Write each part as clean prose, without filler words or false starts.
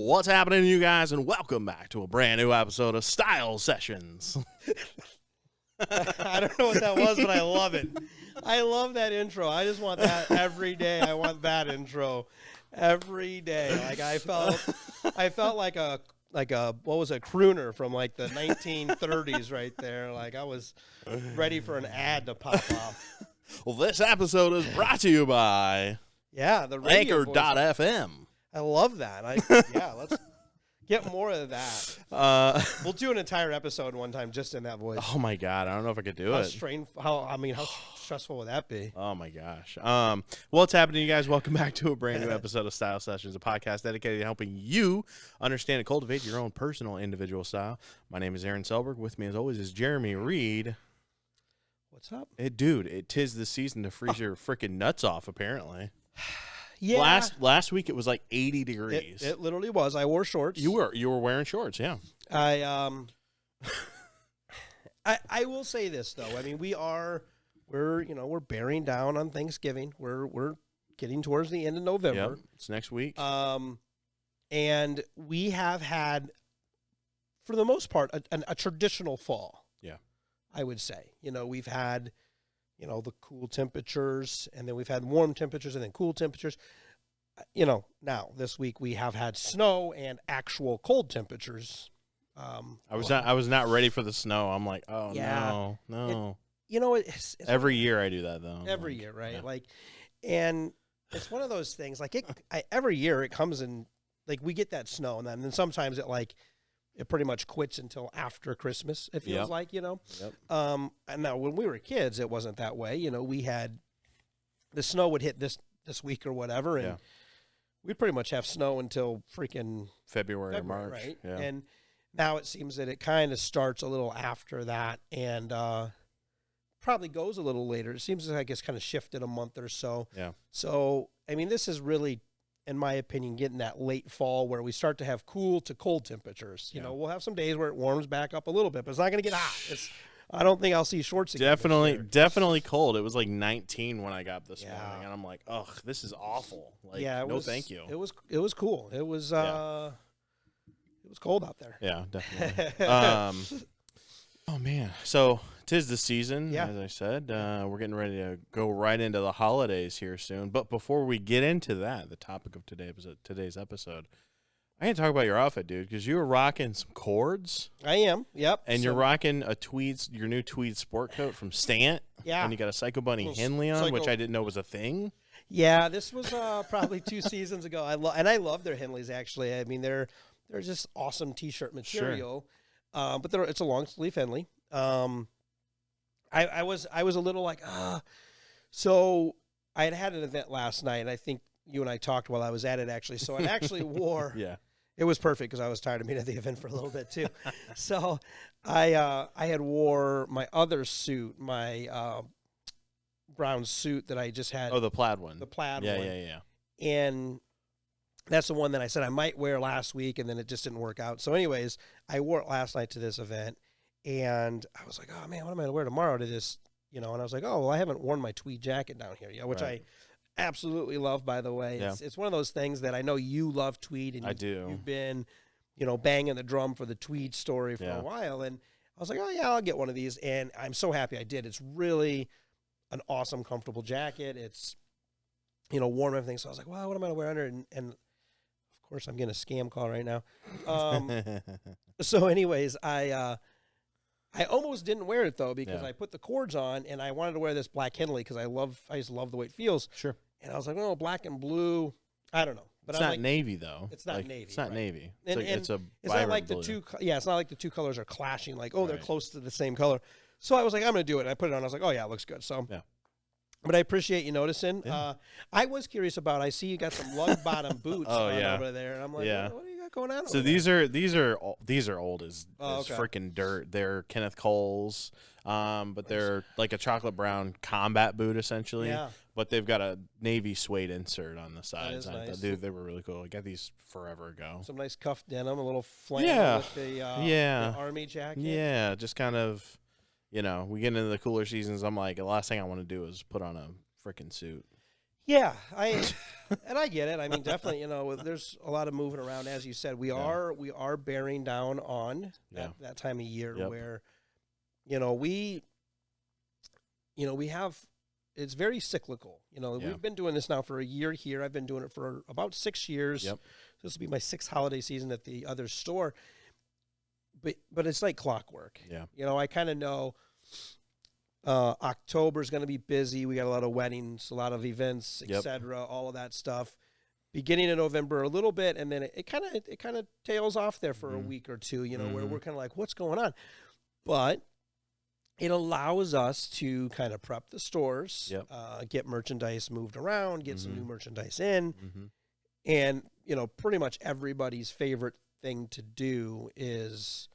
What's happening, you guys, and welcome back to a brand new episode of Style Sessions. I don't know what that was, but I love it. I love that intro. I just want that every day. I want that intro every day. Like I felt like a what was a crooner from like the 1930s right there. Like I was ready for an ad to pop off. Well, this episode is brought to you by the radio Anchor.fm. I love that. Let's get more of that. We'll do an entire episode one time just in that voice. Oh my God, I don't know if I could do it. How stressful would that be? Oh my gosh. What's happening, you guys? Welcome back to a brand new episode of Style Sessions, a podcast dedicated to helping you understand and cultivate your own personal individual style. My name is Aaron Selburg. With me, as always, is Jeremy Reed. What's up? Dude, 'tis the season to freeze your freaking nuts off, apparently. Yeah. Last week it was like 80 degrees. It literally was. I wore shorts. You were wearing shorts, yeah. I will say this though. I mean, we're bearing down on Thanksgiving. We're getting towards the end of November. Yep, it's next week. And we have had, for the most part, a traditional fall. Yeah, I would say. We've had, the cool temperatures, and then we've had warm temperatures, and then cool temperatures. Now this week we have had snow and actual cold temperatures. I was not ready for the snow. I'm like, oh yeah, no. It's every year I do that though. Every year, right? Yeah. And it's one of those things. Every year it comes in. We get that snow, and then sometimes it pretty much quits until after Christmas. It feels like. Yep. And now when we were kids, it wasn't that way. We had the snow would hit this week or whatever, and we'd pretty much have snow until freaking February or March, right? Yeah. And now it seems that it kind of starts a little after that, and probably goes a little later. It seems like it's kind of shifted a month or so. Yeah. So I mean, this is really, in my opinion, getting that late fall where we start to have cool to cold temperatures. We'll have some days where it warms back up a little bit, but it's not going to get hot. I don't think I'll see shorts again. Definitely cold. It was like 19 when I got up this morning, and I'm like, ugh, this is awful. Thank you. It was cool. It was cold out there. Yeah, definitely. Oh man, so 'tis the season, as I said. We're getting ready to go right into the holidays here soon. But before we get into that, the topic of today's episode, I can talk about your outfit, dude, because you were rocking some cords. I am, yep. And you're rocking your new tweed sport coat from Stant. Yeah. And you got a Psycho Bunny Henley on, which I didn't know was a thing. Yeah, this was probably 2 seasons ago. I love their Henleys, actually. I mean, they're just awesome T-shirt material. Sure. But it's a long sleeve Henley. I was a little like, So I had an event last night, and I think you and I talked while I was at it, actually. So I actually wore. Yeah. It was perfect because I was tired of being at the event for a little bit too. So I had wore my other suit, my brown suit that I just had. Oh, the plaid one. The plaid one. Yeah. And that's the one that I said I might wear last week, and then it just didn't work out. So anyways, I wore it last night to this event, and I was like, oh, man, what am I going to wear tomorrow to this? And I was like, oh, well, I haven't worn my tweed jacket down here yet, which I absolutely love, by the way. Yeah. It's one of those things that I know you love tweed, and I do. You've been, banging the drum for the tweed story for a while, and I was like, oh, yeah, I'll get one of these, and I'm so happy I did. It's really an awesome, comfortable jacket. It's, warm and everything, so I was like, well, what am I going to wear under? And of course, I'm getting a scam call right now. So anyways, I almost didn't wear it, though, because I put the cords on, and I wanted to wear this black Henley because I just love the way it feels. Sure. And I was like, oh, black and blue. I don't know. But it's not navy, though. It's not navy. It's not navy. It's a not like blue. it's not like the two colors are clashing, like, they're close to the same color. So I was like, I'm going to do it. And I put it on. I was like, oh, yeah, it looks good. So, but I appreciate you noticing. Yeah. I was curious about, I see you got some lug bottom boots over there. And I'm like, what do you got going on so over these there? these are old as freaking dirt. They're Kenneth Cole's, but they're like a chocolate brown combat boot, essentially. Yeah. But they've got a navy suede insert on the sides. Nice. They were really cool. I got these forever ago. Some nice cuff denim, a little flannel with the army jacket. Yeah, just kind of, we get into the cooler seasons. I'm like, the last thing I want to do is put on a freaking suit. Yeah, I get it. I mean, definitely, there's a lot of moving around. As you said, we are bearing down on that time of year where, we have, it's very cyclical. We've been doing this now for a year here. I've been doing it for about 6 years. Yep. This will be my 6th holiday season at the other store. But it's like clockwork. Yeah. I kind of know October is going to be busy. We got a lot of weddings, a lot of events, etc., all of that stuff. Beginning of November a little bit, and then it kind of tails off there for a week or two, where we're kind of like, what's going on? But it allows us to kind of prep the stores, get merchandise moved around, get some new merchandise in, and pretty much everybody's favorite thing to do is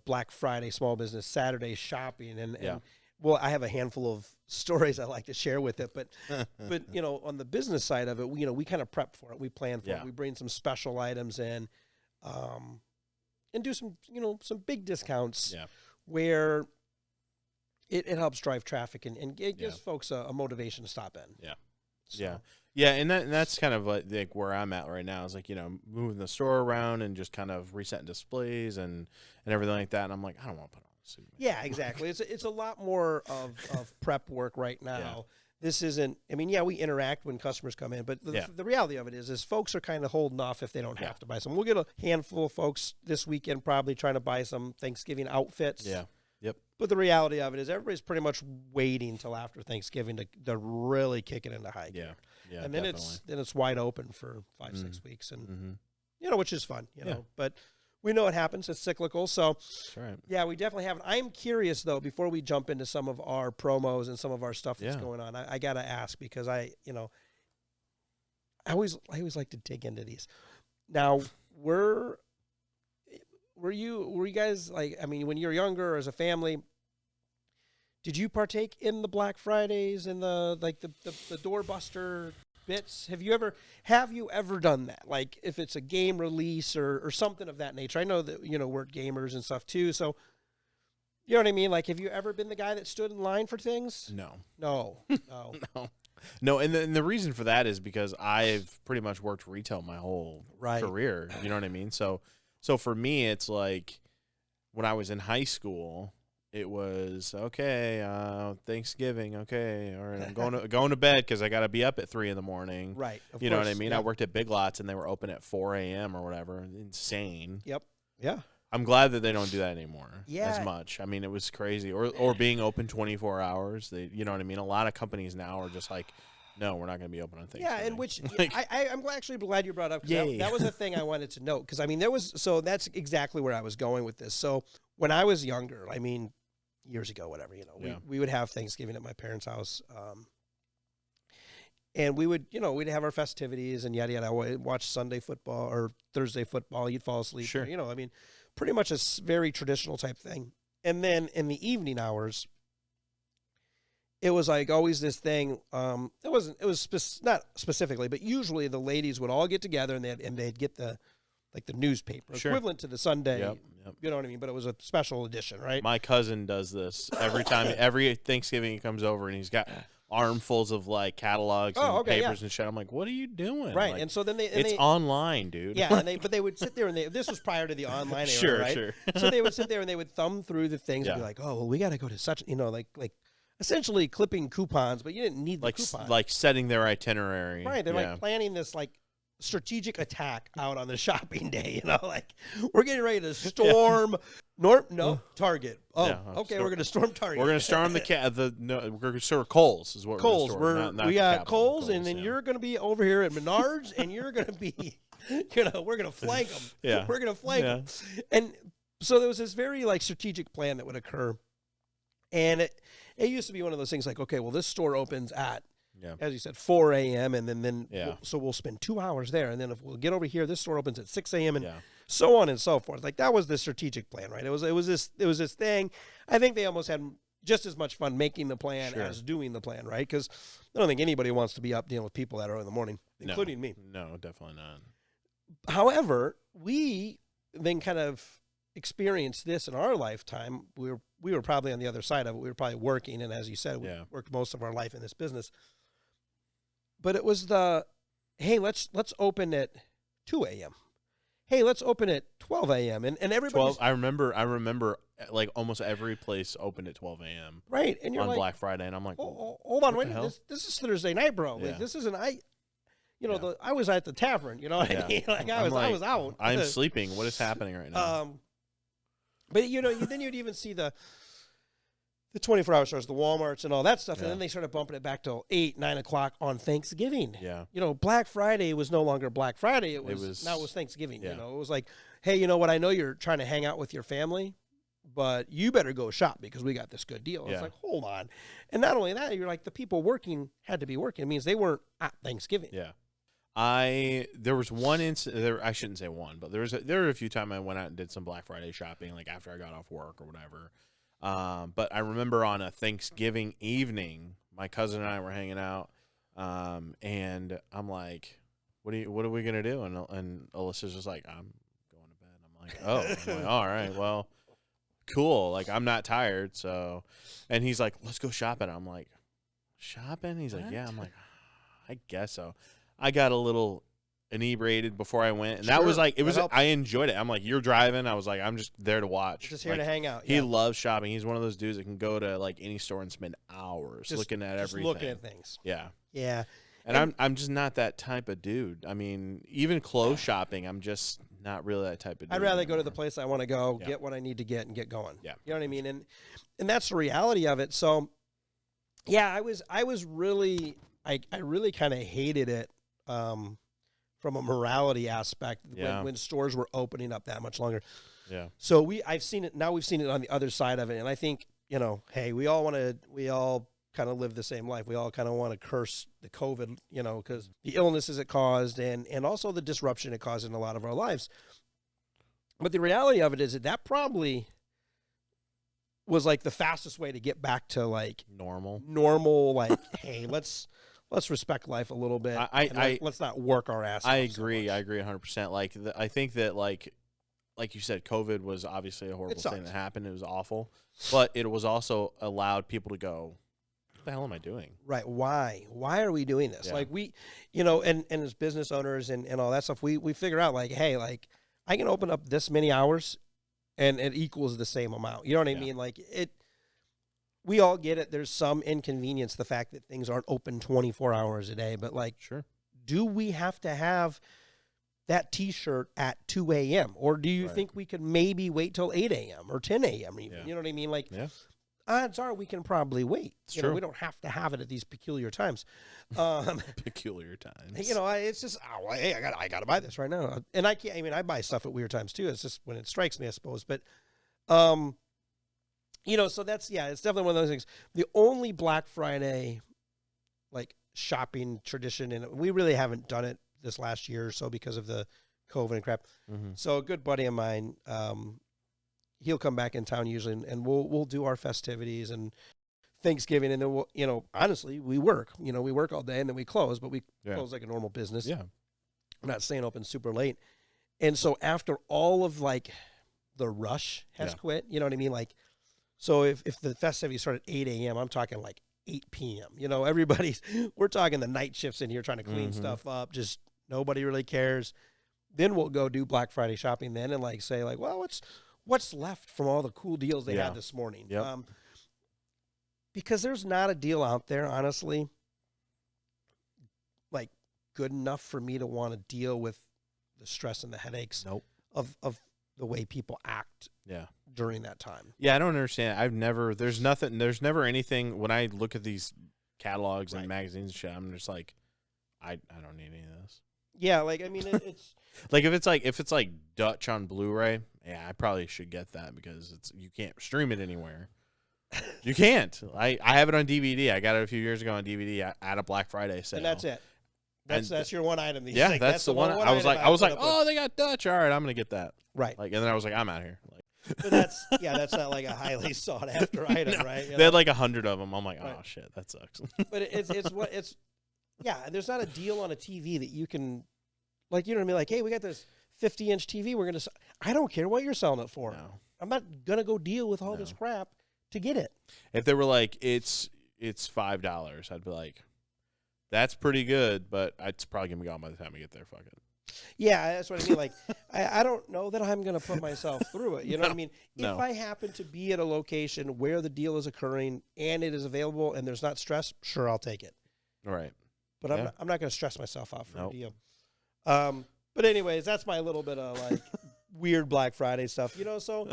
Black Friday, Small Business Saturday shopping, and well, I have a handful of stories I like to share with it, but on the business side of it, we kind of prep for it, we plan for it, we bring some special items in, and do some some big discounts where it helps drive traffic and it gives folks a motivation to stop in. Yeah, and that's kind of like where I'm at right now is like, moving the store around and just kind of resetting displays and everything like that. And I'm like, I don't want to put on a suit. Yeah, exactly. It's a lot more of prep work right now. Yeah. This isn't, I mean, we interact when customers come in, but the reality of it is folks are kind of holding off if they don't have to buy some. We'll get a handful of folks this weekend probably trying to buy some Thanksgiving outfits. Yeah. Yep. But the reality of it is everybody's pretty much waiting until after Thanksgiving to really kick it into high gear. Yeah, and then it's wide open for 5-6 weeks, and which is fun, But we know it happens; it's cyclical. So, that's right. Yeah, we definitely have. I'm curious though. Before we jump into some of our promos and some of our stuff that's going on, I gotta ask because I always like to dig into these. Now, were you guys like? I mean, when you're younger or as a family, did you partake in the Black Fridays and the doorbuster bits? Have you ever done that? Like if it's a game release or something of that nature. I know that we're gamers and stuff too, so you know what I mean? Like have you ever been the guy that stood in line for things? No. No, and the reason for that is because I've pretty much worked retail my whole career. You know what I mean? So for me, it's like when I was in high school, it was Thanksgiving. Okay, all right, I'm going to bed because I got to be up at 3 a.m. Right, you know what I mean? I worked at Big Lots and they were open at 4 a.m. or whatever. Insane. Yep. Yeah. I'm glad that they don't do that anymore as much. I mean, it was crazy. Or being open 24 hours. You know what I mean? A lot of companies now are just like, no, we're not going to be open on Thanksgiving. Yeah, and which I'm actually glad you brought up. That was the thing I wanted to note because I mean that's exactly where I was going with this. So when I was younger, I mean years ago, whatever, we would have Thanksgiving at my parents' house, and we would we'd have our festivities and yada yada. I'd watch Sunday football or Thursday football. You'd fall asleep. Sure. I mean, pretty much a very traditional type thing. And then in the evening hours, it was like always this thing. It was not specifically, but usually the ladies would all get together and they'd get the newspaper equivalent to the Sunday. Yep. You know what I mean? But it was a special edition, right? My cousin does this every time. Every Thanksgiving he comes over and he's got armfuls of like catalogs and papers and shit. I'm like, what are you doing? Right. Like, and so then it's online, dude. Yeah. But they would sit there and this was prior to the online era, right? Sure. So they would sit there and they would thumb through the things and be like, oh, well, we got to go to such, like essentially clipping coupons, but you didn't need the coupon. Like setting their itinerary. Right. They're like planning this like strategic attack out on the shopping day, like we're getting ready to storm Target. Okay, we're going to storm Target. We're going to storm we're going to storm Kohl's is what Kohl's. We're going to storm. We got Kohl's, and then you're going to be over here at Menards, and you're going to be, we're going to flank them. Yeah. We're going to flank them. And so there was this very like strategic plan that would occur, and it used to be one of those things like, okay, well this store opens at as you said, 4 a.m. and then so we'll spend 2 hours there, and then if we'll get over here, this store opens at 6 a.m. and so on and so forth. Like that was the strategic plan, right? It was this thing. I think they almost had just as much fun making the plan as doing the plan, right? Because I don't think anybody wants to be up dealing with people that early in the morning, including me. No, definitely not. However, we then kind of experienced this in our lifetime. We were probably on the other side of it. We were probably working, and as you said, we worked most of our life in this business. But it was hey, let's open at 2 a.m. Hey, let's open at 12 a.m. And everybody. I remember like almost every place opened at 12 a.m. Right, and you're on like, Black Friday, and I'm like, hold on, wait, this is Thursday night, bro. Yeah. Like, this isn't I was at the tavern, you know what I mean? Like I was out. I'm sleeping. What is happening right now? But then you'd even see the 24-hour stores, the Walmarts and all that stuff, and then they started bumping it back till 8, 9 o'clock on Thanksgiving. Yeah. Black Friday was no longer Black Friday. Now it was Thanksgiving. Yeah. It was like, hey, you know what? I know you're trying to hang out with your family, but you better go shop because we got this good deal. It's like, hold on. And not only that, you're like, the people working had to be working. It means they weren't at Thanksgiving. Yeah. There was one incident. I shouldn't say one, but there were a few times I went out and did some Black Friday shopping, like after I got off work or whatever. But I remember on a Thanksgiving evening, my cousin and I were hanging out, and I'm like, what are we gonna do? And Alyssa's just like, I'm going to bed. I'm like, oh, I'm like, all right, well, cool. Like, I'm not tired, so. And he's like, let's go shopping. I'm like, shopping? He's like, yeah. I'm like, I guess so. I got a little inebriated before I went, and that was like, I enjoyed it. I'm like, you're driving. I was like, I'm just there to watch. Just here to hang out. He loves shopping. He's one of those dudes that can go to like any store and spend hours looking at everything. Looking at things. Yeah. Yeah. And I'm just not that type of dude. I mean, even clothes shopping, I'm just not really that type of dude. I'd rather go to the place I want to go, get what I need to get, and get going. Yeah. You know what I mean? And that's the reality of it. So, yeah, I was really, I really kind of hated it from a morality aspect when stores were opening up that much longer. Yeah. So we've seen it on the other side of it. And I think, hey, we all kind of live the same life. We all kind of want to curse the COVID, because the illnesses it caused and also the disruption it caused in a lot of our lives. But the reality of it is that probably was like the fastest way to get back to like normal, like, hey, let's respect life a little bit. Let's not work our ass off. I agree. I agree 100%. Like, I think that like you said, COVID was obviously a horrible thing that happened. It was awful, but it was also allowed people to go, what the hell am I doing? Right. Why are we doing this? Yeah. Like we, and as business owners and all that stuff, we figure out like, hey, like I can open up this many hours and it equals the same amount. You know what I mean? Like we all get it. There's some inconvenience, the fact that things aren't open 24 hours a day, but like, sure. Do we have to have that T-shirt at 2 a.m. or do you think we could maybe wait till 8 a.m. or 10 a.m. even? You know what I mean? Like, odds are we can probably wait. It's true. We don't have to have it at these peculiar times. Peculiar times. It's just, hey, I got to buy this right now. And I buy stuff at weird times too. It's just when it strikes me, I suppose. But, so that's, it's definitely one of those things. The only Black Friday, like, shopping tradition, and we really haven't done it this last year or so because of the COVID and crap. Mm-hmm. So a good buddy of mine, he'll come back in town usually, and we'll do our festivities and Thanksgiving, and then we'll, honestly, we work. We work all day, and then we close, but we close like a normal business. Yeah. We're not staying open super late. And so after all of, like, the rush has quit, you know what I mean? Like, so if the festivities start at 8 a.m., I'm talking like 8 p.m. We're talking the night shifts in here trying to clean stuff up. Just nobody really cares. Then we'll go do Black Friday shopping then and like say like, well, what's left from all the cool deals they had this morning? Yep. Because there's not a deal out there, honestly, like good enough for me to want to deal with the stress and the headaches of the way people act. During that time. Yeah, I don't understand. There's never anything when I look at these catalogs and magazines and shit, I'm just like, I don't need any of this. Yeah, like, I mean, it's like if it's like Dutch on Blu-ray, yeah, I probably should get that because you can't stream it anywhere. You can't. I have it on DVD. I got it a few years ago on DVD at a Black Friday sale. And that's it. That's your one item. That's the one. I was like, oh, they got Dutch. All right, I'm gonna get that. Right. Like, and then I was like, I'm out of here. Like, but that's not like a highly sought after item, no, right? They had like 100 of them. I'm like, oh shit, that sucks. But it's there's not a deal on a TV that you can, like, you know what I mean? Like, hey, we got this 50-inch TV. I don't care what you're selling it for. No. I'm not gonna go deal with all this crap to get it. If they were like, it's $5, I'd be like, That's pretty good, but it's probably going to be gone by the time I get there. Fuck it. Yeah, that's what I mean. Like, I don't know that I'm going to put myself through it. You know what I mean? No. If I happen to be at a location where the deal is occurring and it is available and there's not stress, sure, I'll take it. All right. But I'm not going to stress myself out for a deal. Nope. But anyways, that's my little bit of like weird Black Friday stuff. You know, so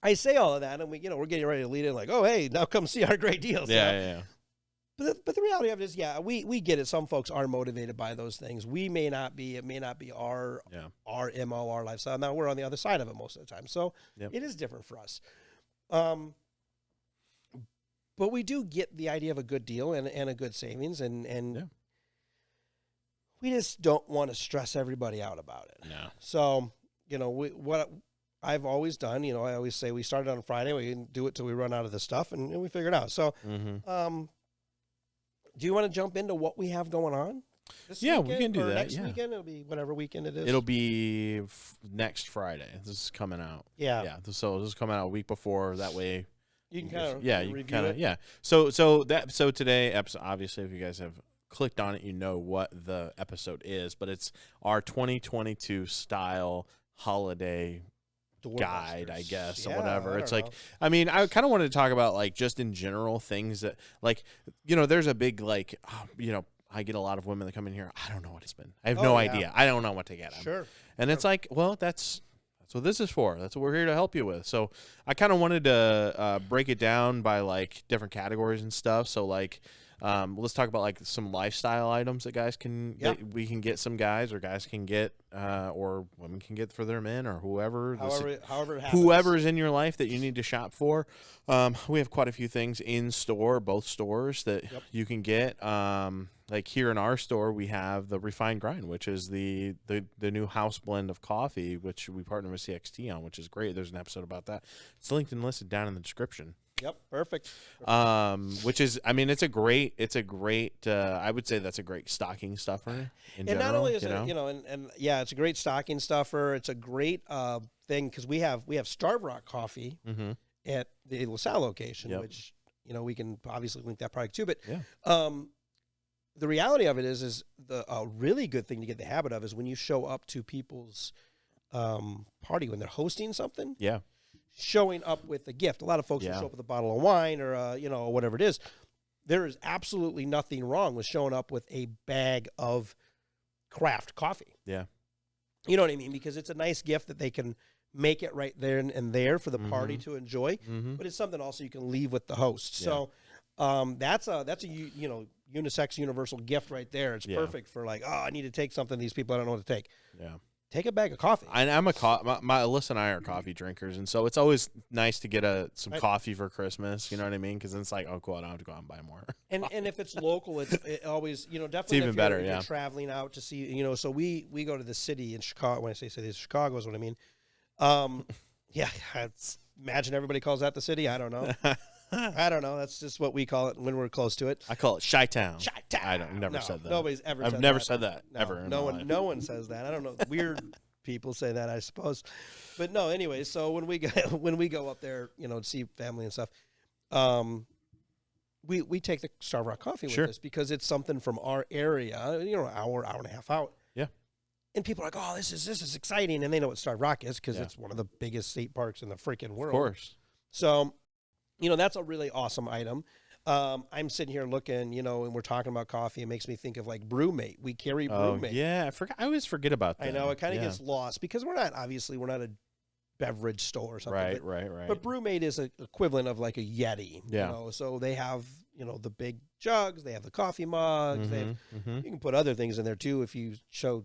I say all of that, and we're getting ready to lead in like, oh, hey, now come see our great deals. Yeah. But the reality of it is, we get it. Some folks are motivated by those things. We may not be. It may not be our MO, our lifestyle. Now we're on the other side of it most of the time, so it is different for us. But we do get the idea of a good deal and a good savings, and we just don't want to stress everybody out about it. No. So what I've always done, I always say we started on Friday. We can do it till we run out of the stuff, and we figure it out. So. Do you want to jump into what we have going on this weekend? We can do that. Next weekend? It'll be whatever weekend it is. It'll be next Friday. This is coming out. Yeah. So this is coming out a week before. That way, you can kind of review it. So today episode. Obviously, if you guys have clicked on it, you know what the episode is. But it's our 2022 style holiday guide, I guess, or whatever. It's like, I mean, I kind of wanted to talk about like just in general things that like, there's a big like, I get a lot of women that come in here. I don't know what it's been. I have no idea. I don't know what to get them. Sure. And it's like, well, that's what this is for. That's what we're here to help you with. So I kind of wanted to break it down by like different categories and stuff. So like, let's talk about like some lifestyle items that guys can that we can get, some guys or guys can get or women can get for their men or whoever it happens. Whoever is in your life that you need to shop for. We have quite a few things in store, both stores that you can get. Like here in our store, we have the Refined Grind, which is the new house blend of coffee, which we partner with CXT on, which is great. There's an episode about that. It's linked and listed down in the description. Yep, perfect. Which is, I mean, it's a great. I would say that's a great stocking stuffer. And not only is it, it's a great stocking stuffer. It's a great thing because we have Starved Rock coffee at the LaSalle location, which we can obviously link that product too. But the reality of it is a really good thing to get the habit of is when you show up to people's party when they're hosting something. Yeah. Showing up with a gift. A lot of folks will show up with a bottle of wine or whatever it is. There is absolutely nothing wrong with showing up with a bag of craft coffee. Yeah. You know what I mean? Because it's a nice gift that they can make it right there and there for the party to enjoy. But it's something also you can leave with the host. Yeah. So that's a unisex universal gift right there. It's perfect for like, I need to take something. These people I don't know what to take. Yeah. Take a bag of coffee. And I'm my Alyssa and I are coffee drinkers, and so it's always nice to get some coffee for Christmas. You know what I mean? Because then it's like, oh, cool, I don't have to go out and buy more. And if it's local, it always definitely it's even better. If you're traveling out to see So we go to the city in Chicago. When I say city, Chicago is what I mean. Imagine everybody calls that the city. I don't know. I don't know. That's just what we call it when we're close to it. I call it Chi-Town. Chi-Town. I've never said that. Nobody's ever said that. I've never said that, no, ever. No one says that. I don't know. Weird people say that, I suppose. But no, anyway, so when we go up there, to see family and stuff, we take the Starved Rock coffee with us because it's something from our area, hour and a half out. Yeah. And people are like, oh, this is exciting. And they know what Starved Rock is because it's one of the biggest state parks in the freaking world. Of course. So, that's a really awesome item. I'm sitting here looking, and we're talking about coffee. It makes me think of like Brewmate. We carry Brewmate. Yeah, I forgot. I always forget about that. I know it kind of gets lost because we're not a beverage store or something. Right. But Brewmate is an equivalent of like a Yeti. Yeah. So they have the big jugs. They have the coffee mugs. You can put other things in there too if you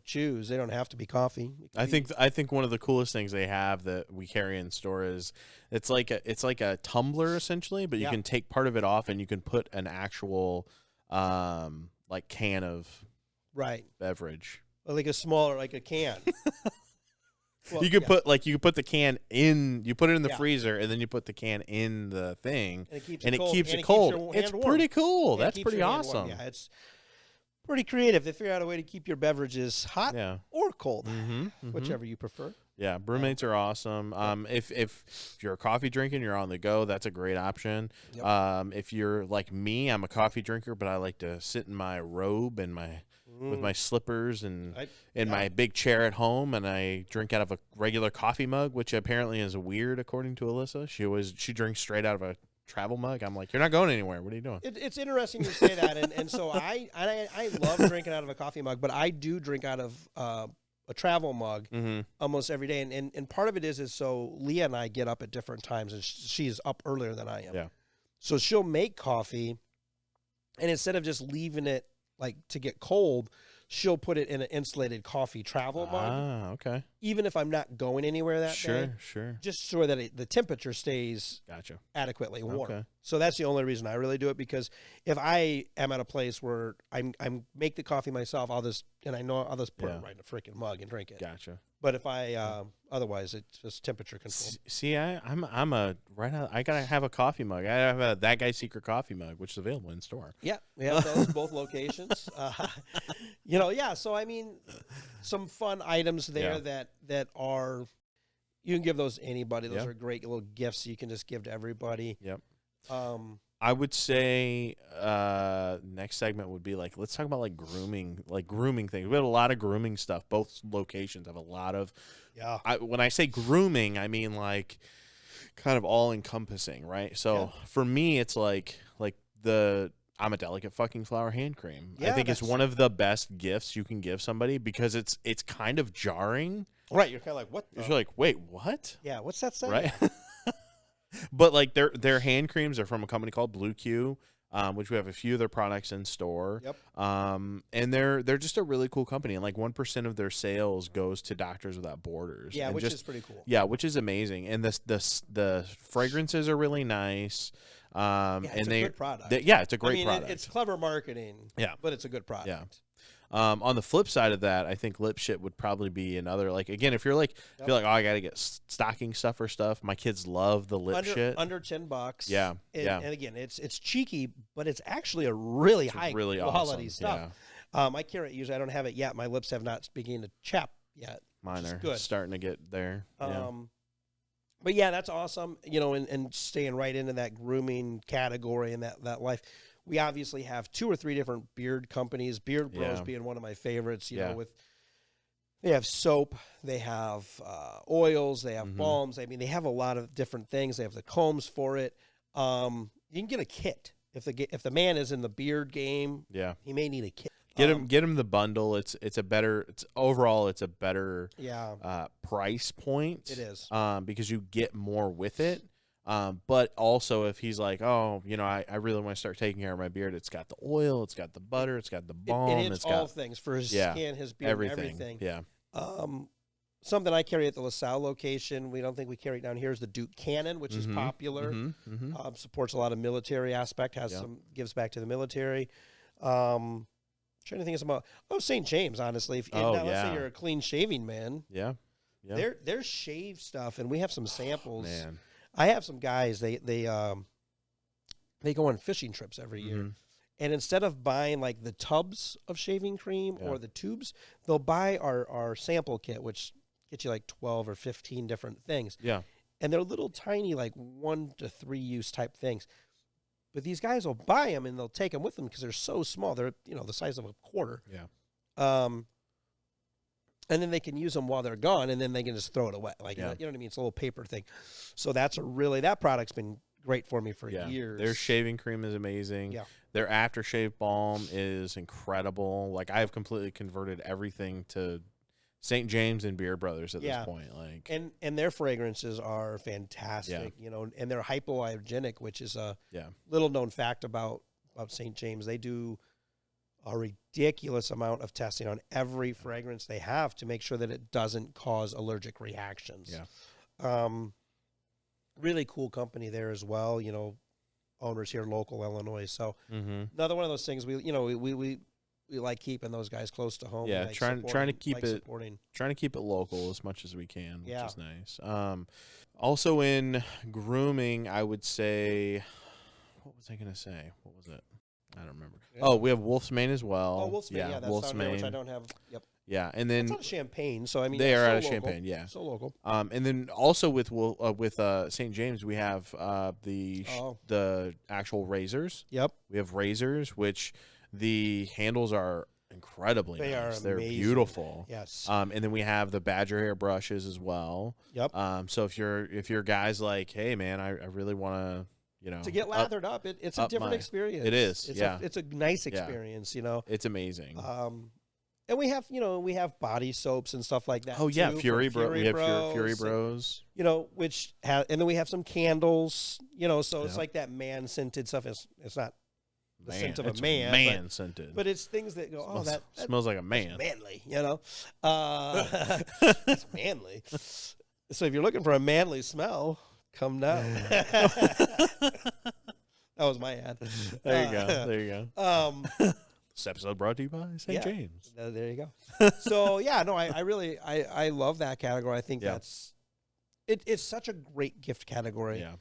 choose. They don't have to be coffee. I think one of the coolest things they have that we carry in store is it's like a tumbler essentially, but you can take part of it off and you can put an actual like can of beverage. Or like a smaller, like a can. Well, you could put the can in, you put it in the freezer, and then you put the can in the thing, and it keeps it cold. It's pretty cool. That's pretty awesome. Yeah, it's pretty creative. They figure out a way to keep your beverages hot or cold, whichever you prefer. Yeah, brewmates are awesome. If you're a coffee drinker and you're on the go, that's a great option. Yep. If you're like me, I'm a coffee drinker, but I like to sit in my robe and with my slippers and in my big chair at home, and I drink out of a regular coffee mug, which apparently is weird according to Alyssa. She drinks straight out of a travel mug. I'm like, you're not going anywhere. What are you doing? It's interesting you say that, and so I love drinking out of a coffee mug, but I do drink out of a travel mug almost every day, and part of it is so Leah and I get up at different times, and she's up earlier than I am. Yeah. So she'll make coffee, and instead of just leaving it like to get cold, she'll put it in an insulated coffee travel mug. Ah, okay. Even if I'm not going anywhere that day. Sure. Just so that the temperature stays adequately warm. Okay. So that's the only reason I really do it, because if I am at a place where I make the coffee myself, I'll just put it right in a freaking mug and drink it. Gotcha. But if I otherwise, it's just temperature control. See, I gotta have a coffee mug. I have a That Guy's Secret coffee mug, which is available in store. Yeah, we have those both locations. So I mean, some fun items there that are, you can give those to anybody. Those are great little gifts you can just give to everybody. Yep. I would say next segment would be like, let's talk about grooming things. We have a lot of grooming stuff. Both locations have a lot of. Yeah. When I say grooming, I mean like kind of all encompassing, right? So for me, it's like I'm a Delicate Fucking Flower hand cream. Yeah, I think it's one of the best gifts you can give somebody, because it's kind of jarring. Right, you're kind of like, what? You're like, wait, what? Yeah, what's that say? Right. But like their hand creams are from a company called Blue Q, which we have a few of their products in store. Yep. And they're just a really cool company, and like 1% of their sales goes to Doctors Without Borders. Yeah, which is pretty cool. Yeah, which is amazing. And the fragrances are really nice. It's a good product. It's a great product. It's clever marketing. Yeah, but it's a good product. Yeah. On the flip side of that, I think lip shit would probably be another, like, again, if you're like, oh, I got to get stocking stuffer stuff. My kids love the lip shit. Under $10. Yeah. And again, it's cheeky, but it's actually a really high quality awesome stuff. Yeah. I carry it usually. I don't have it yet. My lips have not begun to chap yet. Mine are starting to get there. But yeah, that's awesome. And staying right into that grooming category and that life. We obviously have 2 or 3 different beard companies. Beard Bros being one of my favorites. You know, they have soap, they have oils, they have balms. I mean, they have a lot of different things. They have the combs for it. You can get a kit if the man is in the beard game. Yeah, he may need a kit. Get him the bundle. It's a better price point. It is because you get more with it. But also if he's like, I really want to start taking care of my beard, it's got the oil, it's got the butter, it's got the balm, it's got all things for his skin, his beard, everything. Yeah. Something I carry at the LaSalle location, we don't think we carry it down here, is the Duke Cannon, which is popular. Supports a lot of military aspect, gives back to the military. Trying to think of some St. James, honestly. Let's say you're a clean shaving man. Yeah. There's shave stuff, and we have some samples. Man. I have some guys, they go on fishing trips every year. And instead of buying like the tubs of shaving cream or the tubes, they'll buy our sample kit, which gets you like 12 or 15 different things. Yeah. And they're little tiny, like 1 to 3 use type things. But these guys will buy them and they'll take them with them because they're so small. They're, the size of a quarter. Yeah. And then they can use them while they're gone, and then they can just throw it away. Like, you know what I mean? It's a little paper thing. So that product's been great for me for years. Their shaving cream is amazing. Yeah. Their aftershave balm is incredible. Like, I have completely converted everything to St. James and Beard Brothers at this point. Like, and their fragrances are fantastic, and they're hypoallergenic, which is a little known fact about St. James. They do a ridiculous amount of testing on every fragrance they have to make sure that it doesn't cause allergic reactions. Yeah. Really cool company there as well. Owners here, local Illinois. So another one of those things we like keeping those guys close to home. Yeah, trying to keep it local as much as we can, which is nice. Also in grooming, I would say, what was I going to say? What was it? I don't remember. Yeah. Oh, we have Wolf's Mane as well. Oh, Wolf's Mane, that's Wolf's Mane, which I don't have. Yep. Yeah, and then it's out of Champaign, so I mean they are out of local. Champaign. Yeah, so local. And then also with St. James, we have the actual razors. Yep, we have razors, which the handles are incredibly nice. They're beautiful. Yes. And then we have the badger hair brushes as well. Yep. So if you're guys like, hey man, I really want to, to get lathered up, it's a different experience. It is. It's a nice experience. It's amazing. And we have body soaps and stuff like that. Oh yeah, too, Fury Bros. We have Bros, Fury Bros. And then we have some candles. So it's like that man scented stuff. It's not the scent of a man, scented, but it's things that go. That smells like a man. Manly, it's manly. So if you're looking for a manly smell, come down. That was my ad. There you go. This episode brought to you by St. James. There you go. So I really love that category. I think it's such a great gift category. Yeah,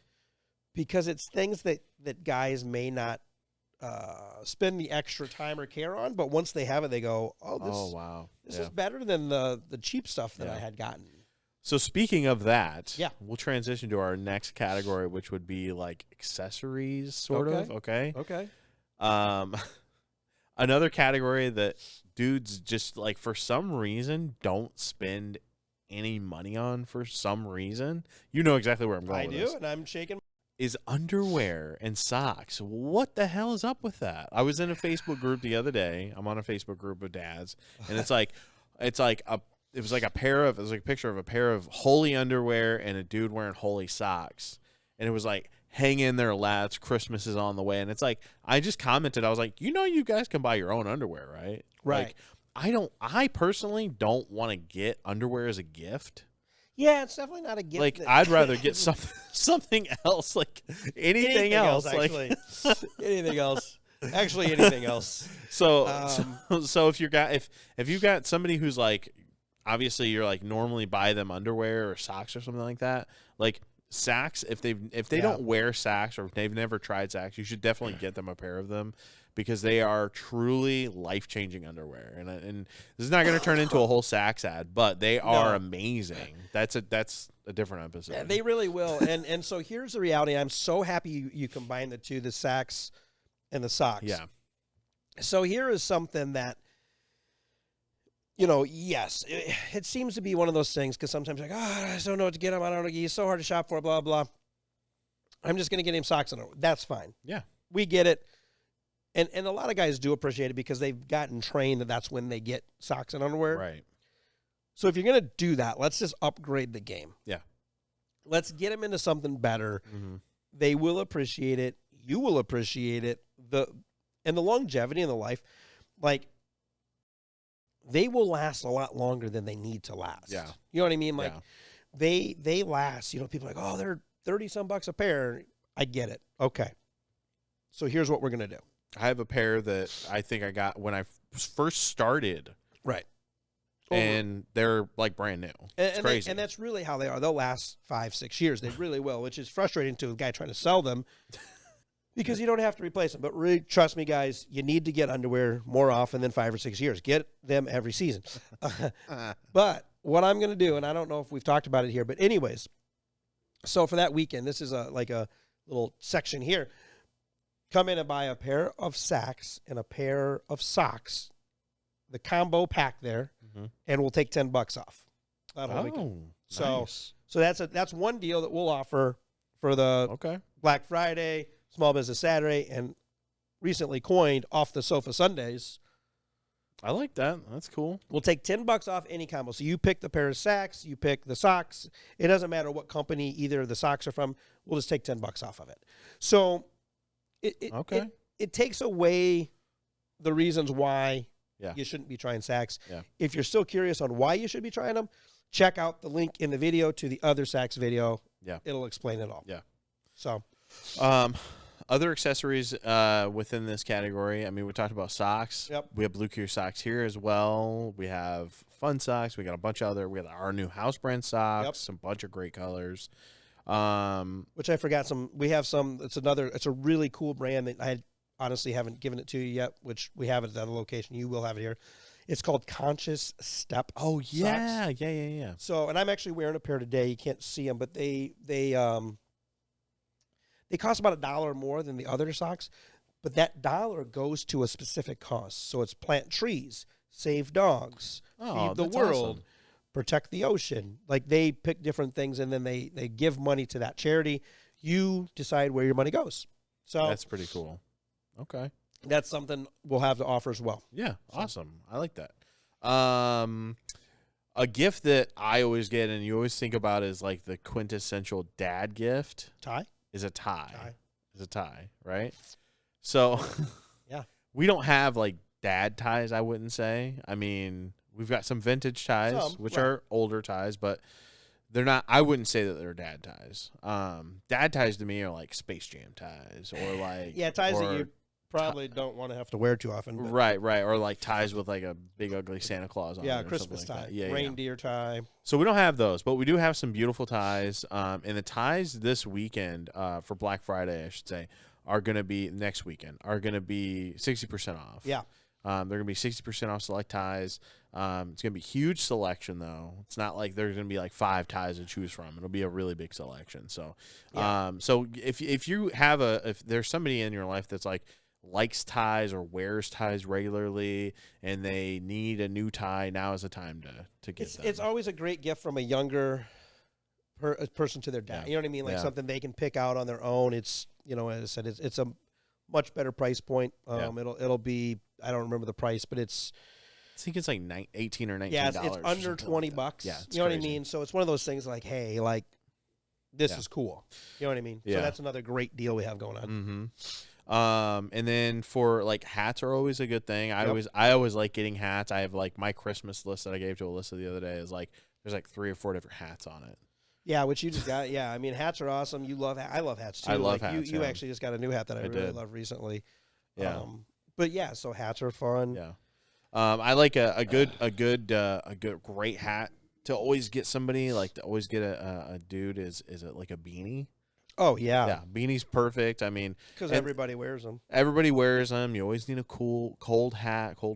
because it's things that guys may not spend the extra time or care on, but once they have it, they go, wow, this is better than the cheap stuff that I had gotten. So speaking of that, we'll transition to our next category, which would be like accessories, sort of. Okay. Another category that dudes just like for some reason don't spend any money on for some reason. You know exactly where I'm going. I do, and I'm shaking. Is underwear and socks. What the hell is up with that? I was in a Facebook group the other day. I'm on a Facebook group of dads, and it was like a picture of a pair of holy underwear and a dude wearing holy socks, and it was like, hang in there, lads, Christmas is on the way. And it's like, I just commented, I was like, you guys can buy your own underwear, right? Right. Like, I personally don't want to get underwear as a gift. Yeah, it's definitely not a gift. Like, I'd rather get something else, like anything else. Actually. Anything else. Actually, anything else. So if you've got somebody who's like, obviously you're like normally buy them underwear or socks or something like that, like Sacks, if they don't wear Sacks or if they've never tried Sacks, you should definitely get them a pair of them because they are truly life-changing underwear. And this is not going to turn into a whole Sacks ad, but they are amazing. That's a different episode. Yeah, they really will. And so here's the reality. I'm so happy you combine the two, the Sacks and the socks. Yeah. So here is something that, yes, it seems to be one of those things because sometimes you're like, I just don't know what to get him. I don't know. He's so hard to shop for, blah, blah. I'm just going to get him socks and that's fine. Yeah. We get it. And a lot of guys do appreciate it because they've gotten trained that that's when they get socks and underwear. Right. So if you're going to do that, let's just upgrade the game. Yeah. Let's get them into something better. Mm-hmm. They will appreciate it. You will appreciate it. And the longevity and the life, like, they will last a lot longer than they need to last. Yeah. You know what I mean? Like, they last, people are like, oh, they're 30-some bucks a pair. I get it. Okay. So here's what we're going to do. I have a pair that I think I got when I first started. Right. And they're like brand new. It's crazy. And that's really how they are. They'll last 5-6 years. They really will, which is frustrating to a guy trying to sell them because you don't have to replace them. But really, trust me, guys, you need to get underwear more often than 5 or 6 years. Get them every season. But what I'm going to do, and I don't know if we've talked about it here, but anyways, so for that weekend, this is like a little section here. Come in and buy a pair of Sacks and a pair of socks, the combo pack there, and we'll take $10 off. So that's one deal that we'll offer for the Black Friday, Small Business Saturday, and recently coined Off the Sofa Sundays. I like that. That's cool. We'll take $10 off any combo. So you pick the pair of Sacks, you pick the socks. It doesn't matter what company either the socks are from. We'll just take $10 off of it. So it takes away the reasons why you shouldn't be trying Sacks. Yeah. If you're still curious on why you should be trying them, check out the link in the video to the other Sacks video. Yeah. It'll explain it all. Yeah. So, other accessories within this category. I mean, we talked about socks. Yep. We have Blue Q socks here as well. We have fun socks. We got a bunch of other. We got our new house brand socks. Some bunch of great colors. Which I forgot some. We have some. It's a really cool brand that I honestly haven't given it to you yet. Which we have it at a location. You will have it here. It's called Conscious Step. Oh yeah, socks. yeah. So, and I'm actually wearing a pair today. You can't see them, but they cost about $1 more than the other socks, but that $1 goes to a specific cause. So it's plant trees, save dogs, feed the world, awesome. protect the ocean. Like they pick different things and then they give money to that charity. You decide where your money goes. So that's pretty cool. Okay. That's something we'll have to offer as well. Yeah, awesome. I like that. A gift that I always get and you always think about is like the quintessential dad gift. Tie? Is a tie. Is a tie, right? So yeah. We don't have like dad ties, I wouldn't say. I mean, we've got some vintage ties, which are older ties, but they're not, I wouldn't say that they're dad ties. Dad ties to me are like Space Jam ties or like ties that you probably don't want to have to wear too often. But. Right. Or like ties with like a big ugly Santa Claus on it. Yeah, Christmas tie. Yeah, reindeer tie. So we don't have those, but we do have some beautiful ties. And the ties this weekend, for Black Friday, I should say, are going to be next weekend, are going to be 60% off. Yeah. They're going to be 60% off select ties. It's going to be huge selection, though. It's not like there's going to be like 5 ties to choose from. It'll be a really big selection. So, so if you have if there's somebody in your life that's like likes ties or wears ties regularly and they need a new tie, now is the time to get them. It's always a great gift from a younger person to their dad. You know what I mean? Like something they can pick out on their own. It's, as I said, it's a much better price point. It'll be, I don't remember the price, but I think it's like $18 or $19. Yeah, it's under $20. Like yeah, you know what I mean? So it's one of those things like, hey, like this is cool. You know what I mean? Yeah. So that's another great deal we have going on. Mm-hmm. And then for like hats are always a good thing. I always like getting hats. I have like my Christmas list that I gave to Alyssa the other day is like there's like 3 or 4 different hats on it. Yeah, which you just got. Yeah, I mean hats are awesome. You love I love hats too. I love hats. You actually just got a new hat that I really love recently. Yeah. But yeah, so hats are fun. Yeah. I like a great hat to always get somebody, like to always get a dude is it like a beanie? Oh yeah. Yeah, beanie's perfect. I mean, because everybody wears them. Everybody wears them. You always need a cool cold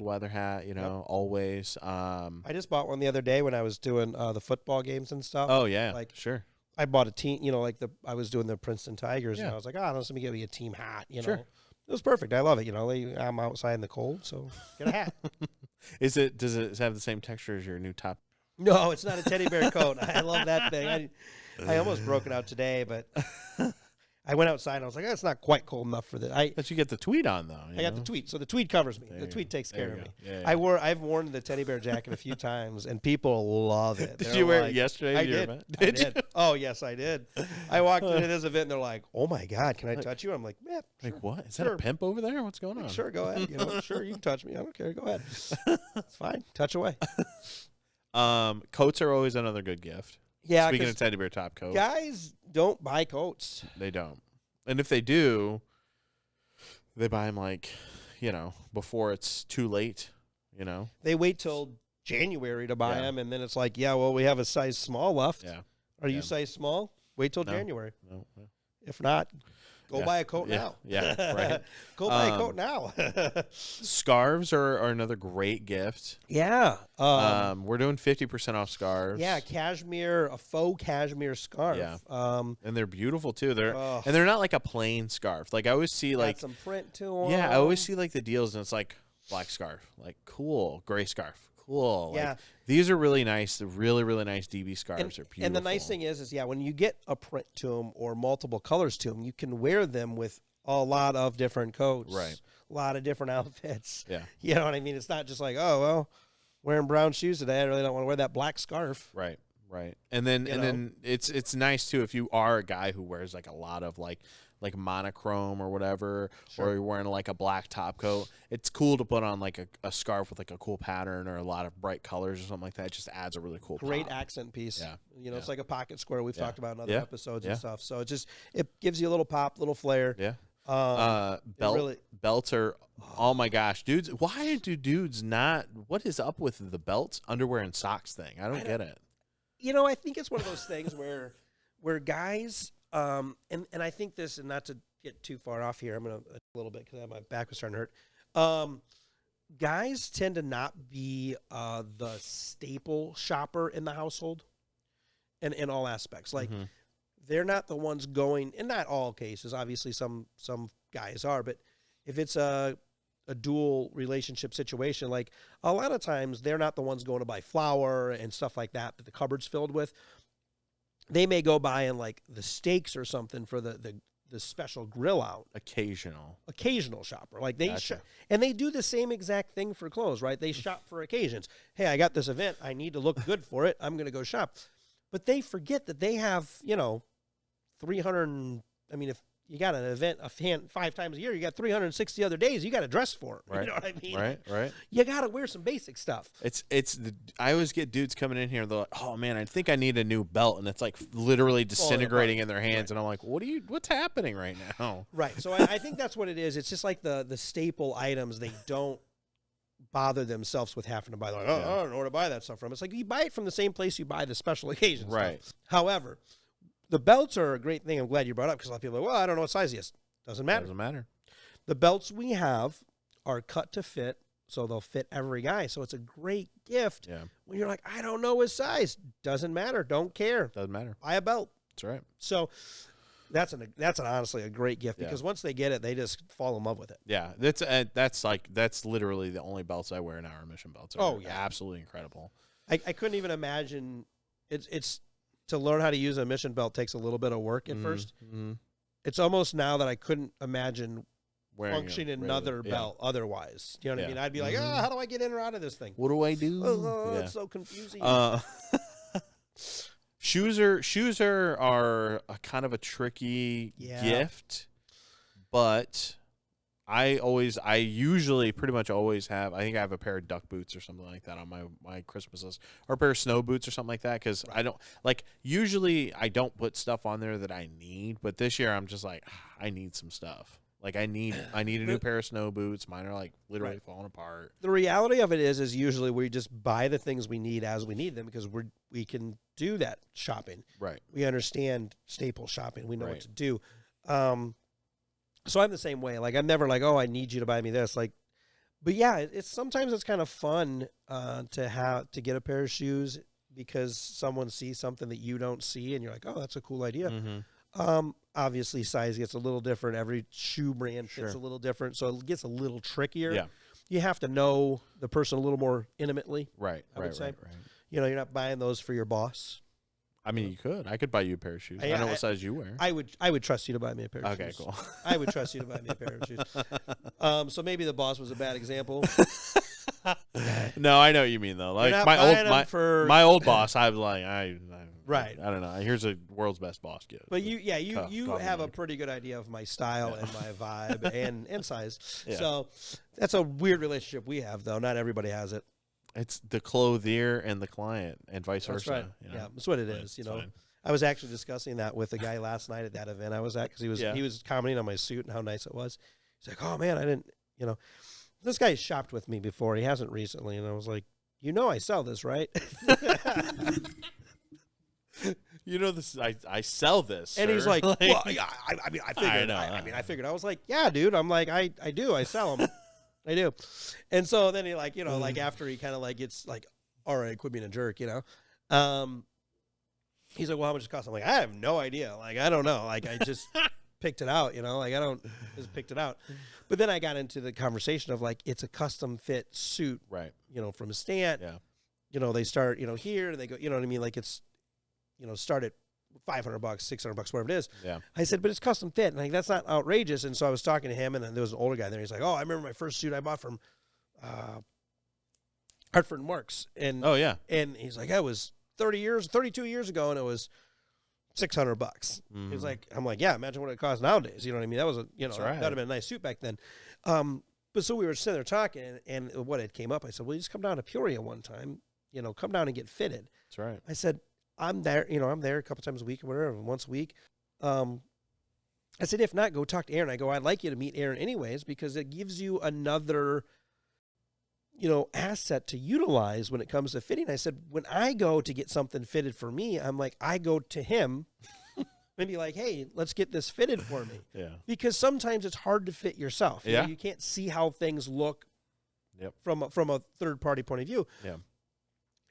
weather hat, always. I just bought one the other day when I was doing the football games and stuff. Oh yeah. Like sure. I bought a team, I was doing the Princeton Tigers and I was like, let me get me a team hat, Sure. It was perfect. I love it. I'm outside in the cold, so get a hat. Does it have the same texture as your new top? No, it's not a teddy bear coat. I love that thing. I almost broke it out today, but I went outside and I was like, it's not quite cold enough for this. But you get the tweed on though. I got the tweed, so the tweed covers me. The tweed takes care of me. Yeah. I've worn the teddy bear jacket a few times, and people love it. Did you wear it yesterday? I did. Did you? Oh yes, I did. I walked into this event, and they're like, "Oh my God, can I touch you?" I'm like, "Yeah." Sure. Like what? Is that a pimp over there? What's going on? Sure, go ahead. Sure, you can touch me. I don't care. Go ahead. It's fine. Touch away. Coats are always another good gift. Yeah. Speaking of teddy bear top coat, guys don't buy coats. They don't. And if they do, they buy them like, before it's too late, They wait till January to buy them, and then it's like, we have a size small left. Yeah. Are you size small? Wait till January. No. If not, go buy a coat now. Yeah, right. Go buy a coat now. Scarves are another great gift. Yeah. We're doing 50% off scarves. Yeah, a faux cashmere scarf. Yeah. And they're beautiful too. And they're not like a plain scarf. Like I always see like some print to them. Yeah, I always see like the deals and it's like black scarf, like cool, gray scarf. Cool. Yeah. Like, these are really nice. The really, really nice DB scarves are beautiful. And the nice thing is when you get a print to them or multiple colors to them, you can wear them with a lot of different coats. Right. A lot of different outfits. Yeah. You know what I mean? It's not just like, wearing brown shoes today. I really don't want to wear that black scarf. Right. And then it's nice too if you are a guy who wears like a lot of like monochrome or whatever, or you're wearing like a black top coat. It's cool to put on like a scarf with like a cool pattern or a lot of bright colors or something like that. It just adds a really cool great pop. accent piece. Yeah. It's like a pocket square we've talked about in other episodes and stuff. So it gives you a little pop, little flair. Yeah. Belts are, oh my gosh, dudes. Why do dudes not, what is up with the belts, underwear, and socks thing? I don't get it. I think it's one of those things where guys, and I think this, and not to get too far off here, I'm going to a little bit because my back was starting to hurt. guys tend to not be the staple shopper in the household in all aspects. Like, they're not the ones going, in not all cases, obviously some guys are, but if it's a dual relationship situation, like a lot of times they're not the ones going to buy flour and stuff like that the cupboard's filled with. They may go buy in like the steaks or something for the special grill out. Occasional shopper. Like they and they do the same exact thing for clothes, right? They shop for occasions. Hey, I got this event. I need to look good for it. I'm going to go shop. But they forget that they have, 300, if you got an event 5 times a year, you got 360 other days you got to dress for. Right. You know what I mean? Right. You got to wear some basic stuff. I always get dudes coming in here and they're like, oh man, I think I need a new belt, and it's like literally disintegrating in their hands, and I'm like, what's happening right now? Right. So I think that's what it is. It's just like the staple items they don't bother themselves with having to buy. Like, I don't know where to buy that stuff from. It's like you buy it from the same place you buy the special occasion stuff. However, the belts are a great thing. I'm glad you brought up, because a lot of people are like, well, I don't know what size he is. Doesn't matter. The belts we have are cut to fit, so they'll fit every guy. So it's a great gift when you're like, I don't know his size. Doesn't matter. Don't care. Doesn't matter. Buy a belt. That's right. So that's honestly a great gift, because once they get it, they just fall in love with it. Yeah, that's literally the only belts I wear now are mission belts. Absolutely incredible. I couldn't even imagine. It's to learn how to use a mission belt takes a little bit of work at first. It's almost now that I couldn't imagine functioning another belt otherwise. You know what I mean? I'd be like, how do I get in or out of this thing? What do I do? It's so confusing. Shoes are a kind of a tricky gift, but I usually pretty much always have. I think I have a pair of duck boots or something like that on my Christmas list, or a pair of snow boots or something like that. Because I don't usually I don't put stuff on there that I need, but this year I'm just like, I need some stuff. Like I need a new pair of snow boots. Mine are like literally falling apart. The reality of it is usually we just buy the things we need as we need them, because we can do that shopping. Right. We understand staple shopping. We know what to do. So I'm the same way. Like I'm never like, oh, I need you to buy me this. Like, but yeah, sometimes it's kind of fun to get a pair of shoes because someone sees something that you don't see, and you're like, oh, that's a cool idea. Obviously, size gets a little different. Every shoe brand fits a little different, so it gets a little trickier. Yeah, you have to know the person a little more intimately. Right. I would say. You're not buying those for your boss. I mean, you could. I could buy you a pair of shoes. I know what size you wear. I would trust you to buy me a pair of shoes. Okay, cool. I would trust you to buy me a pair of shoes. So maybe the boss was a bad example. No, I know what you mean though. Like my old boss, I was like, I don't know. Here's a world's best boss gift. But you have a pretty good idea of my style and my vibe and size. Yeah. So that's a weird relationship we have, though. Not everybody has it. It's the clothier and the client, and vice versa. That's right. Yeah, that's what it is. Fine. I was actually discussing that with a guy last night at that event I was at, because he was commenting on my suit and how nice it was. He's like, "Oh man, I didn't, this guy shopped with me before. He hasn't recently." And I was like, I sell this, right? This. I sell this. And sir. He's like, well, yeah, I figured. I figured. I was like, yeah, dude. I'm like, I do. I sell them. I do. And so then he like after he kind of like gets like, all right, quit being a jerk, he's like, well, how much it cost? I'm like, I have no idea. Like, I don't know. Like, I just picked it out, like, I don't just picked it out. But then I got into the conversation of like, it's a custom fit suit, right? From a stand. Yeah. They start, here and they go, you know what I mean? Like it's, start at $500, $600, whatever it is. Yeah. I said, but it's custom fit. And like, that's not outrageous. And so I was talking to him, and then there was an older guy there. He's like, oh, I remember my first suit I bought from Hartford and Marks. And and he's like, that was 32 years ago, and it was $600. He was like, I'm like, yeah, imagine what it costs nowadays. You know what I mean? That was that would have been a nice suit back then. But so we were sitting there talking, and what had came up, I said, well, you just come down to Peoria one time, come down and get fitted. That's right. I said, I'm there, I'm there a couple times a week or whatever, once a week. I said, if not, go talk to Aaron. I go, I'd like you to meet Aaron anyways, because it gives you another, asset to utilize when it comes to fitting. I said, when I go to get something fitted for me, I'm like, I go to him and be like, hey, let's get this fitted for me. Yeah. Because sometimes it's hard to fit yourself. You can't see how things look from a third party point of view. Yeah.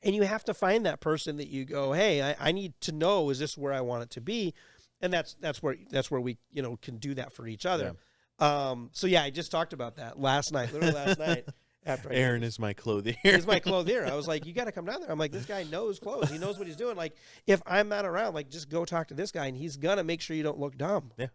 And you have to find that person that you go, hey, I need to know, is this where I want it to be? And that's where we, can do that for each other. Yeah. So I just talked about that literally last night. After Aaron is my clothier. He's my clothier. I was like, you got to come down there. I'm like, this guy knows clothes. He knows what he's doing. Like, if I'm not around, like, just go talk to this guy, and he's going to make sure you don't look dumb. Yeah.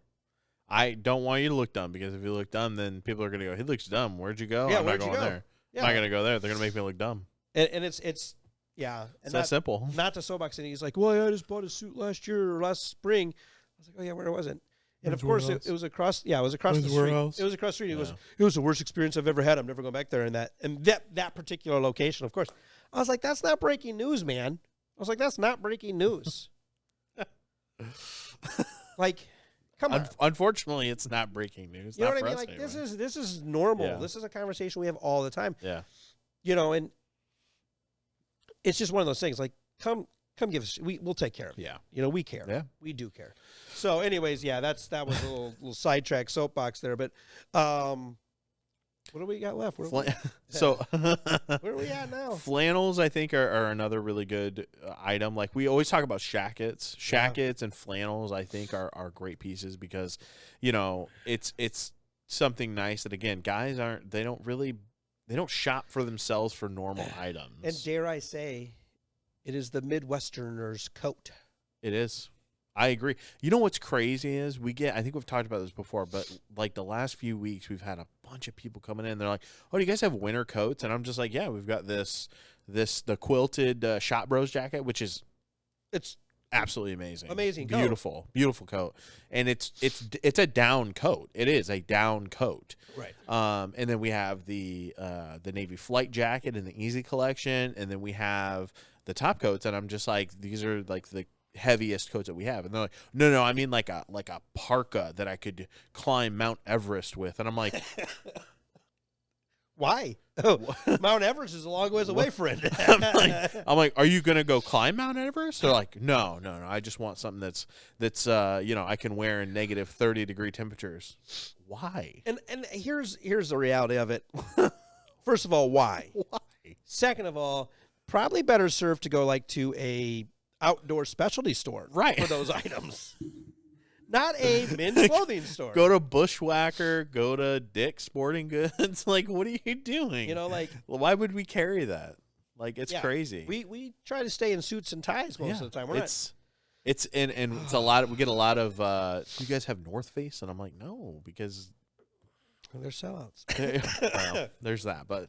I don't want you to look dumb, because if you look dumb, then people are going to go, he looks dumb. Where'd you go? Yeah, I'm not going there. Yeah. I'm not going to go there. They're going to make me look dumb. And it's yeah. And it's that simple. Not to soapbox, and he's like, well, I just bought a suit last year or last spring. I was like, oh, yeah, where was it? And of course, it was across. Yeah, it was across the street. It was across the street. It was the worst experience I've ever had. I'm never going back there. And that particular location, of course. I was like, that's not breaking news, man. I was like, that's not breaking news. Like, come on. Unfortunately, it's not breaking news. You know what I mean? Like, anyway. This is normal. Yeah. This is a conversation we have all the time. Yeah. And it's just one of those things. Like, come give us. We'll take care of it. Yeah. We care. Yeah. We do care. So, anyways, that was a little sidetrack soapbox there. But what do we got left? Where are we at now? Flannels, I think, are another really good item. Like, we always talk about shackets. Shackets and flannels, I think, are great pieces, because, it's something nice that, again, guys they don't shop for themselves for normal items. And dare I say, it is the Midwesterner's coat. It is. I agree. You know what's crazy is I think we've talked about this before, but like the last few weeks, we've had a bunch of people coming in. They're like, oh, do you guys have winter coats? And I'm just like, yeah, we've got the quilted Shot Bros jacket, which it's absolutely amazing. Amazing coat. Beautiful coat. And it's a down coat. It is a down coat. Right. And then we have the Navy Flight jacket in the Easy collection, and then we have the top coats, and I'm just like, these are like the heaviest coats that we have. And they're like, no, I mean like a parka that I could climb Mount Everest with. And I'm like, why? Oh, Mount Everest is a long ways away, friend. I'm like, are you gonna go climb Mount Everest? They're like, no, I just want something that's I can wear in negative 30-degree temperatures. Why? And here's the reality of it. First of all, why? Second of all, probably better served to go like to a outdoor specialty store, right, for those items. Not a men's clothing store. Go to Bushwhacker, go to Dick's Sporting Goods. Like, what are you doing? Like, well, why would we carry that? Like, it's crazy. We try to stay in suits and ties most of the time. It's a lot. We get a lot of. You guys have North Face, and I'm like, no, because they're sellouts. Well, there's that, but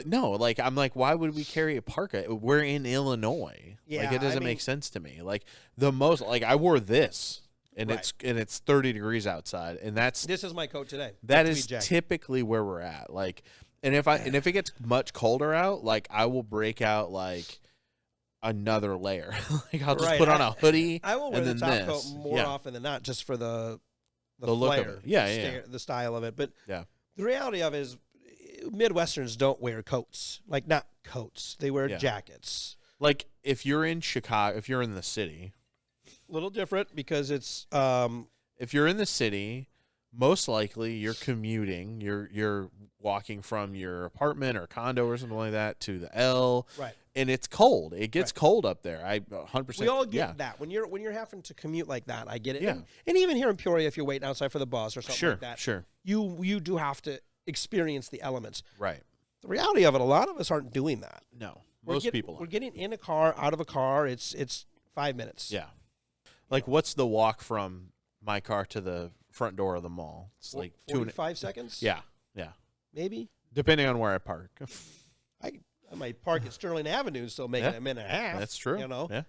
no, like, I'm like, why would we carry a parka? We're in Illinois. Yeah, like, it doesn't make sense to me. Like, I wore this, and it's 30 degrees outside, and this is my coat today. That is typically where we're at. Like, and if it gets much colder out, like, I will break out like another layer. Like, I'll just put on a hoodie. I will wear the top coat more often than not, just for the look flair, of it. The style of it. But the reality of it is, Midwesterners don't wear coats. Like, not coats. They wear jackets. Like, if you're in Chicago, if you're in the city, a little different, because it's if you're in the city, most likely you're commuting. You're walking from your apartment or condo or something like that to the L. Right. And it's cold. It gets cold up there. I 100%. We all get that. When you're having to commute like that, I get it. Yeah. And even here in Peoria, if you're waiting outside for the bus or something like that, sure. You do have to experience the elements. Right. The reality of it, a lot of us aren't doing that. No. Most people aren't. We're getting in a car, out of a car. It's 5 minutes. Yeah. Like, what's the walk from my car to the front door of the mall? It's like 45 seconds? Yeah. Maybe? Depending on where I park. I might park at Sterling Avenue and still make it a minute and a half. That's true. Yeah.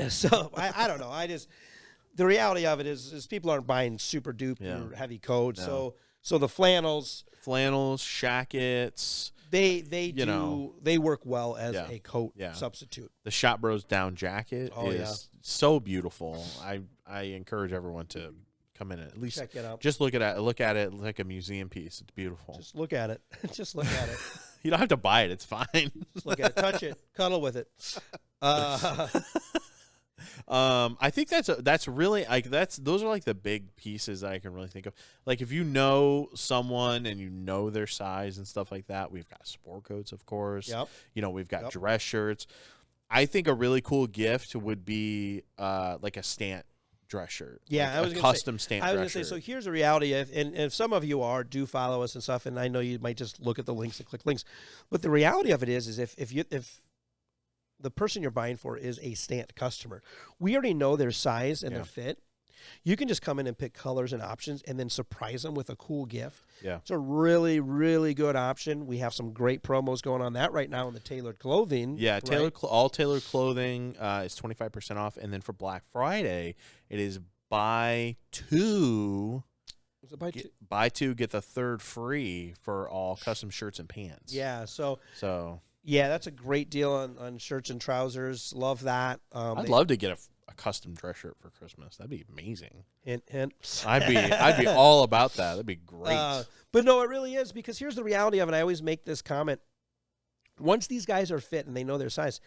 So I don't know. The reality of it is people aren't buying super duper heavy coats. No. So the flannels, shackets, they work well as a coat substitute. The Shot Bros down jacket is so beautiful. I encourage everyone to come in and at least check it out. Just look at it like a museum piece. It's beautiful. Just look at it. Just look at it. You don't have to buy it. It's fine. Just look at it. Touch it. Cuddle with it. I think that's really like those are like the big pieces that I can really think of. Like if you know someone and you know their size and stuff like that, we've got sport coats, of course. Yep. We've got dress shirts. I think a really cool gift would be like a Stant dress shirt. Yeah, like a custom Stant dress shirt. I was going to say, so here's the reality. And if some of you do follow us and stuff, and I know you might just look at the links and click links, but the reality of it is if the person you're buying for is a Stant customer, we already know their size and their fit. You can just come in and pick colors and options and then surprise them with a cool gift. Yeah. It's a really, really good option. We have some great promos going on that right now in the tailored clothing. Yeah, all tailored clothing is 25% off. And then for Black Friday, it is buy two, get the third free for all custom shirts and pants. Yeah, so yeah, that's a great deal on shirts and trousers. Love that. I'd love to get a custom dress shirt for Christmas. That'd be amazing. Hint, hint. I'd be all about that. That'd be great. But no, it really is, because here's the reality of it. I always make this comment. Once these guys are fit and they know their size,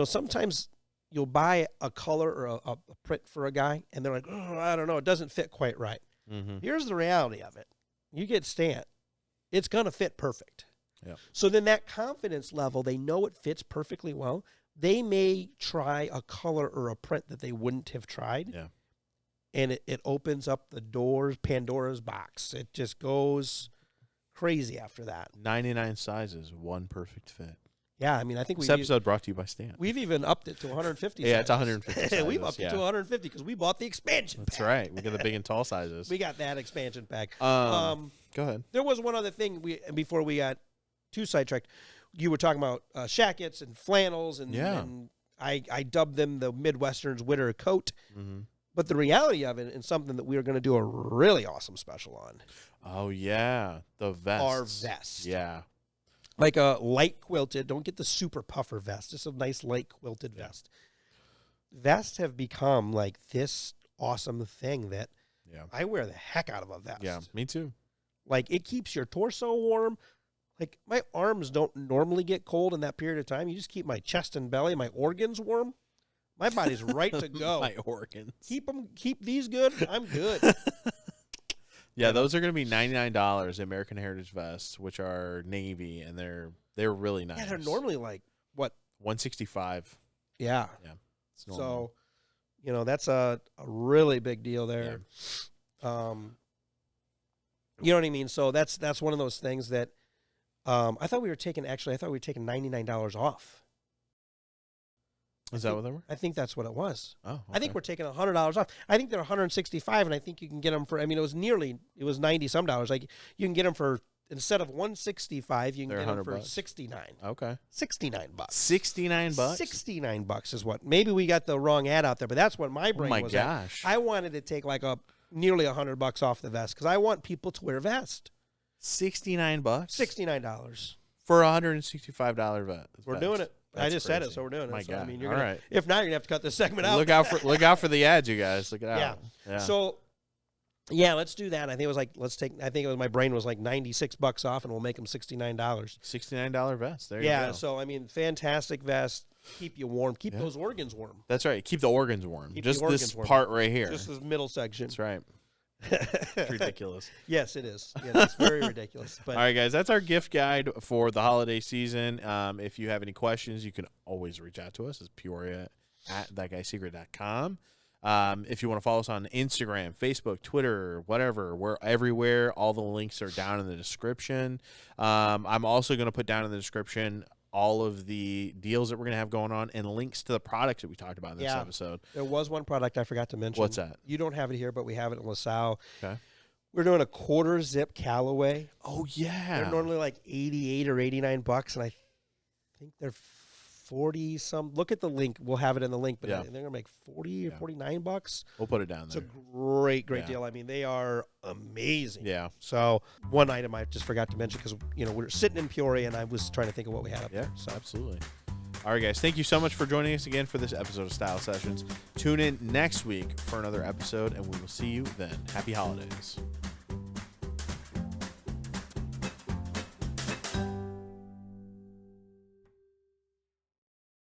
sometimes you'll buy a color or a print for a guy, and they're like, oh, I don't know, it doesn't fit quite right. Mm-hmm. Here's the reality of it. You get Stant, it's going to fit perfect. Yeah. So then that confidence level, they know it fits perfectly well. They may try a color or a print that they wouldn't have tried. Yeah. And it opens up the doors, Pandora's box. It just goes crazy after that. 99 sizes, one perfect fit. Yeah, I mean, I think this episode brought to you by Stant. We've even upped it to 150 Yeah, it's 150 sizes. We've upped it to 150 because we bought the expansion pack. That's right. We got the big and tall sizes. We got that expansion pack. Go ahead. There was one other thing before we got too sidetracked. You were talking about shackets and flannels, and I dubbed them the Midwestern's winter coat. Mm-hmm. But the reality of it, and something that we are going to do a really awesome special on. Oh, yeah. The vest. Our vest. Yeah. Like a light quilted. Don't get the super puffer vest. Just a nice light quilted vest. Vests have become like this awesome thing that I wear the heck out of a vest. Yeah, me too. Like, it keeps your torso warm. Like, my arms don't normally get cold in that period of time. You just keep my chest and belly, my organs warm. My body's right to go. My organs. Keep these good. I'm good. Yeah, those are going to be $99, American Heritage vests, which are navy, and they're really nice. Yeah, they're normally like what? $165. Yeah. Yeah. So, that's a really big deal there. Yeah. You know what I mean? So that's one of those things that I thought we were taking $99 off. Is that what they were? I think that's what it was. Oh, okay. I think we're taking $100 off. I think they're $165, and I think you can get them for. I mean, it was $90 some dollars. Like, you can get them for, instead of $165, you can get them for $69. Okay. $69. $69. $69 is what. Maybe we got the wrong ad out there, but that's what my brain was. Oh my gosh! I wanted to take like nearly $100 off the vest because I want people to wear a vest. $69. $69 for a $165 vest. We're doing it. I just said it, so we're doing it. My so, God. I mean, All right. If not, you're gonna have to cut this segment out. Look out for the ads, you guys. Look it out. Yeah. So, yeah, let's do that. I think it was my brain was like $96 off, and we'll make them $69. $69 vest. There you go. Yeah. So I mean, fantastic vest. Keep you warm. Keep those organs warm. That's right. Keep the organs warm. Just this part right here. Just this middle section. That's right. It's ridiculous. Yes, it is. Yeah, it's very ridiculous. But all right, guys, that's our gift guide for the holiday season. If you have any questions, you can always reach out to us. It's peoria@thatguysecret.com. If you want to follow us on Instagram, Facebook, Twitter, whatever, we're everywhere. All the links are down in the description. I'm also going to put down in the description all of the deals that we're going to have going on and links to the products that we talked about in this episode. There was one product I forgot to mention. What's that? You don't have it here, but we have it in LaSalle. Okay. We're doing a quarter zip Callaway. Oh, yeah. They're normally like $88 or $89, and I think they're 40 some. Look at the link. We'll have it in the link, but they're going to make 40 or $49. We'll put it down there. It's a great deal. I mean, they are amazing. Yeah. So one item I just forgot to mention because, we're sitting in Peoria, and I was trying to think of what we had up there. So. Absolutely. All right, guys. Thank you so much for joining us again for this episode of Style Sessions. Tune in next week for another episode, and we will see you then. Happy holidays.